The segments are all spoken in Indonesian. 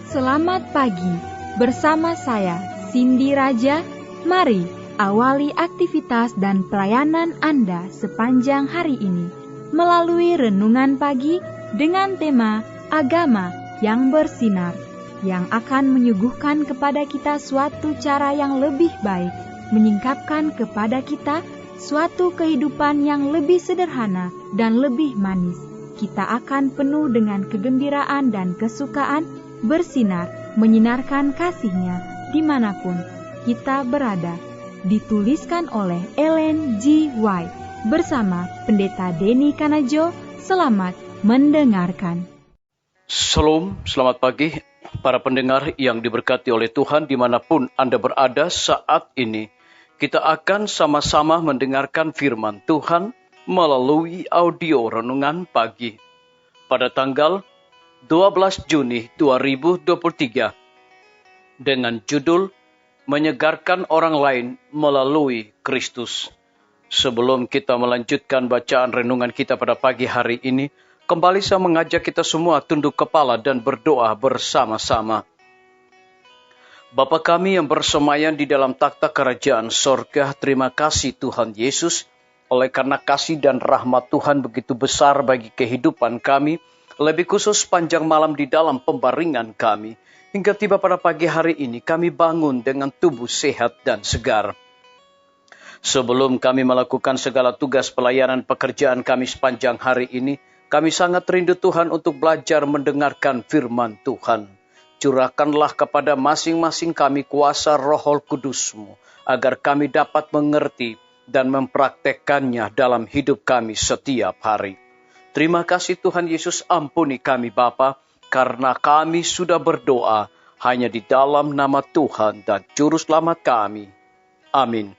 Selamat pagi, bersama saya Cindy Raja. Mari awali aktivitas dan pelayanan Anda sepanjang hari ini melalui renungan pagi dengan tema agama yang bersinar, yang akan menyuguhkan kepada kita suatu cara yang lebih baik, menyingkapkan kepada kita suatu kehidupan yang lebih sederhana dan lebih manis. Kita akan penuh dengan kegembiraan dan kesukaan, bersinar, menyinarkan kasih-Nya dimanapun kita berada. Dituliskan oleh Ellen G. White bersama Pendeta Denny Kanajo. Selamat mendengarkan. Shalom, selamat pagi para pendengar yang diberkati oleh Tuhan dimanapun Anda berada saat ini. Kita akan sama-sama mendengarkan firman Tuhan melalui audio renungan pagi pada tanggal 12 Juni 2023 dengan judul Menyegarkan Orang Lain Melalui Kristus. Sebelum kita melanjutkan bacaan renungan kita pada pagi hari ini, kembali saya mengajak kita semua tunduk kepala dan berdoa bersama-sama. Bapa kami yang bersemayam di dalam takhta kerajaan sorga, terima kasih Tuhan Yesus, oleh karena kasih dan rahmat Tuhan begitu besar bagi kehidupan kami, lebih khusus panjang malam di dalam pembaringan kami. Hingga tiba pada pagi hari ini kami bangun dengan tubuh sehat dan segar. Sebelum kami melakukan segala tugas pelayanan pekerjaan kami sepanjang hari ini, kami sangat rindu Tuhan untuk belajar mendengarkan firman Tuhan. Curahkanlah kepada masing-masing kami kuasa Roh Kudus-Mu, agar kami dapat mengerti dan mempraktekkannya dalam hidup kami setiap hari. Terima kasih Tuhan Yesus, ampuni kami Bapa, karena kami sudah berdoa hanya di dalam nama Tuhan dan Juru Selamat kami. Amin.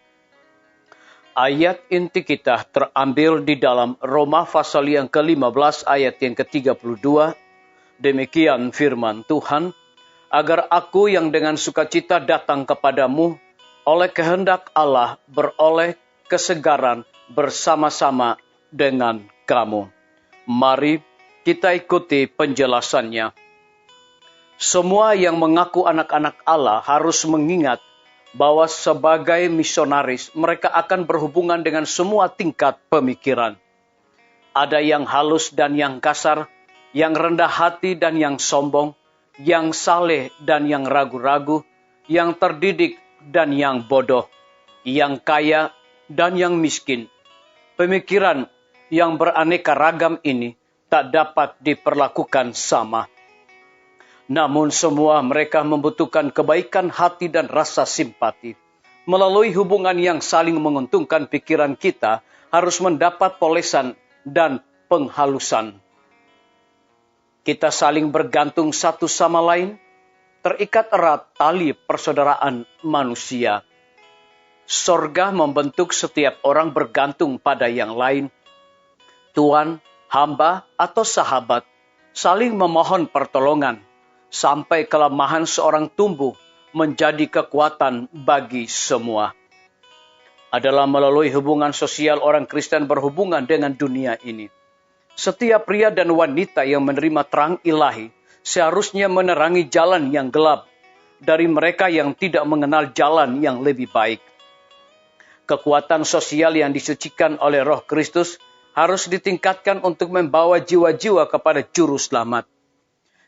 Ayat inti kita terambil di dalam Roma pasal yang ke-15 ayat yang ke-32. Demikian firman Tuhan, agar aku yang dengan sukacita datang kepadamu, oleh kehendak Allah beroleh kesegaran bersama-sama dengan kamu. Mari kita ikuti penjelasannya. Semua yang mengaku anak-anak Allah harus mengingat bahwa sebagai misionaris mereka akan berhubungan dengan semua tingkat pemikiran. Ada yang halus dan yang kasar, yang rendah hati dan yang sombong, yang saleh dan yang ragu-ragu, yang terdidik dan yang bodoh, yang kaya dan yang miskin. Pemikiran yang beraneka ragam ini tak dapat diperlakukan sama. Namun semua mereka membutuhkan kebaikan hati dan rasa simpati. Melalui hubungan yang saling menguntungkan, pikiran kita harus mendapat polesan dan penghalusan. Kita saling bergantung satu sama lain, terikat erat tali persaudaraan manusia. Sorga membentuk setiap orang bergantung pada yang lain. Tuan, hamba, atau sahabat saling memohon pertolongan sampai kelemahan seorang tumbuh menjadi kekuatan bagi semua. Adalah melalui hubungan sosial orang Kristen berhubungan dengan dunia ini. Setiap pria dan wanita yang menerima terang ilahi seharusnya menerangi jalan yang gelap dari mereka yang tidak mengenal jalan yang lebih baik. Kekuatan sosial yang disucikan oleh Roh Kristus harus ditingkatkan untuk membawa jiwa-jiwa kepada Juru Selamat.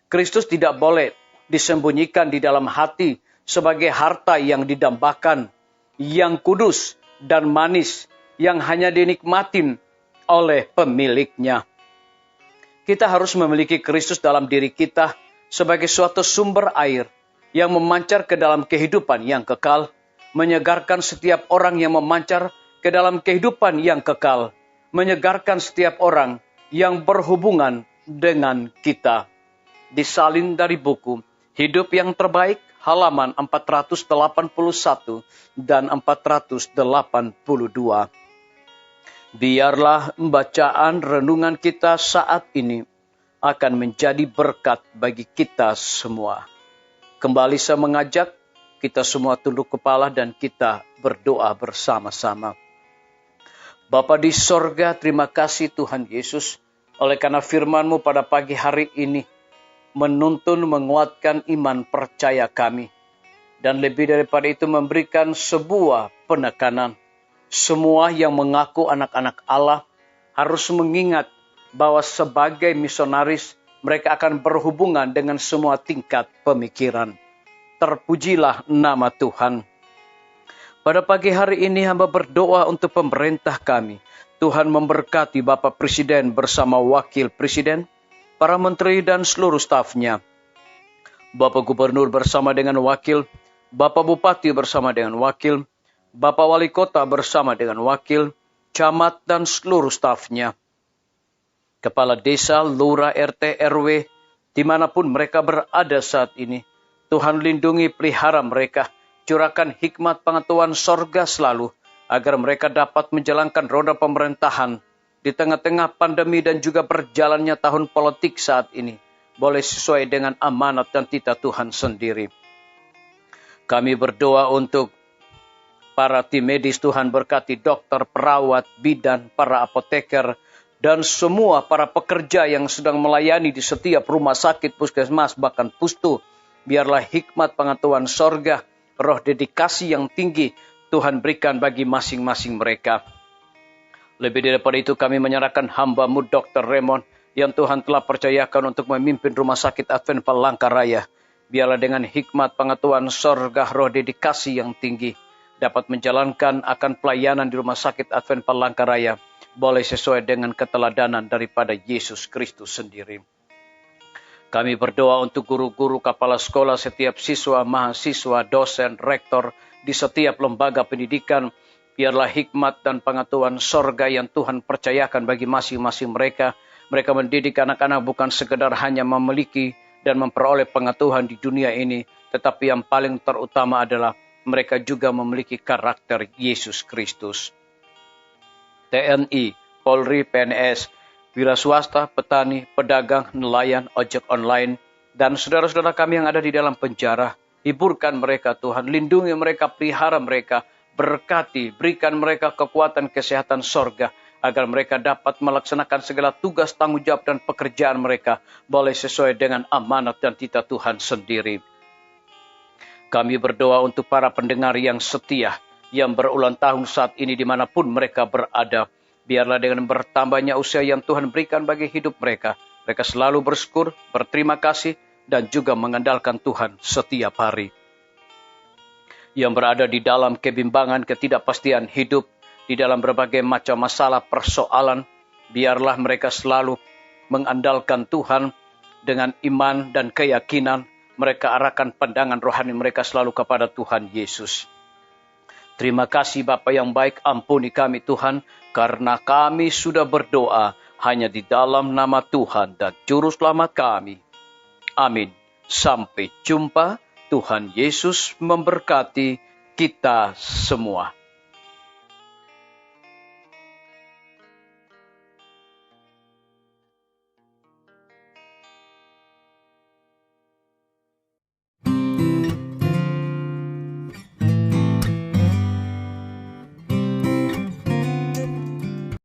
Kristus tidak boleh disembunyikan di dalam hati sebagai harta yang didambakan, yang kudus dan manis, yang hanya dinikmatin oleh pemiliknya. Kita harus memiliki Kristus dalam diri kita sebagai suatu sumber air yang memancar ke dalam kehidupan yang kekal, menyegarkan setiap orang yang memancar ke dalam kehidupan yang kekal, menyegarkan setiap orang yang berhubungan dengan kita. Disalin dari buku Hidup yang Terbaik, halaman 481 dan 482. Biarlah bacaan renungan kita saat ini akan menjadi berkat bagi kita semua. Kembali saya mengajak kita semua tunduk kepala dan kita berdoa bersama-sama. Bapa di sorga, terima kasih Tuhan Yesus, oleh karena firman-Mu pada pagi hari ini, menuntun, menguatkan iman percaya kami. Dan lebih daripada itu memberikan sebuah penekanan. Semua yang mengaku anak-anak Allah harus mengingat bahwa sebagai misionaris mereka akan berhubungan dengan semua tingkat pemikiran. Terpujilah nama Tuhan. Pada pagi hari ini hamba berdoa untuk pemerintah kami. Tuhan memberkati Bapak Presiden bersama Wakil Presiden, para menteri dan seluruh stafnya. Bapak Gubernur bersama dengan wakil, Bapak Bupati bersama dengan wakil, Bapak Wali Kota bersama dengan wakil, camat dan seluruh stafnya. Kepala desa, lurah, RT, RW, dimanapun mereka berada saat ini. Tuhan lindungi, pelihara mereka, curahkan hikmat pengetahuan sorga selalu, agar mereka dapat menjalankan roda pemerintahan di tengah-tengah pandemi dan juga berjalannya tahun politik saat ini, boleh sesuai dengan amanat dan titah Tuhan sendiri. Kami berdoa untuk para tim medis, Tuhan berkati dokter, perawat, bidan, para apoteker, dan semua para pekerja yang sedang melayani di setiap rumah sakit, puskesmas, bahkan pustu. Biarlah hikmat pengetahuan sorga, roh dedikasi yang tinggi Tuhan berikan bagi masing-masing mereka. Lebih daripada itu kami menyerahkan hamba-Mu Dr. Raymond yang Tuhan telah percayakan untuk memimpin rumah sakit Advent Palangkaraya. Biarlah dengan hikmat pengetahuan sorga, roh dedikasi yang tinggi dapat menjalankan akan pelayanan di rumah sakit Advent Palangkaraya boleh sesuai dengan keteladanan daripada Yesus Kristus sendiri. Kami berdoa untuk guru-guru, kepala sekolah, setiap siswa, mahasiswa, dosen, rektor di setiap lembaga pendidikan. Biarlah hikmat dan pengetahuan sorga yang Tuhan percayakan bagi masing-masing mereka. Mereka mendidik anak-anak bukan sekedar hanya memiliki dan memperoleh pengetahuan di dunia ini, tetapi yang paling terutama adalah mereka juga memiliki karakter Yesus Kristus. TNI, Polri, PNS, wira swasta, petani, pedagang, nelayan, ojek online, dan saudara-saudara kami yang ada di dalam penjara. Hiburkan mereka Tuhan, lindungi mereka, pelihara mereka, berkati, berikan mereka kekuatan kesehatan sorga, agar mereka dapat melaksanakan segala tugas, tanggung jawab, dan pekerjaan mereka, boleh sesuai dengan amanat dan titah Tuhan sendiri. Kami berdoa untuk para pendengar yang setia, yang berulang tahun saat ini dimanapun mereka berada. Biarlah dengan bertambahnya usia yang Tuhan berikan bagi hidup mereka, mereka selalu bersyukur, berterima kasih, dan juga mengandalkan Tuhan setiap hari. Yang berada di dalam kebimbangan, ketidakpastian hidup, di dalam berbagai macam masalah, persoalan, biarlah mereka selalu mengandalkan Tuhan dengan iman dan keyakinan. Mereka arahkan pandangan rohani mereka selalu kepada Tuhan Yesus. Terima kasih Bapa yang baik, ampuni kami Tuhan, karena kami sudah berdoa hanya di dalam nama Tuhan dan Juru Selamat kami. Amin. Sampai jumpa. Tuhan Yesus memberkati kita semua.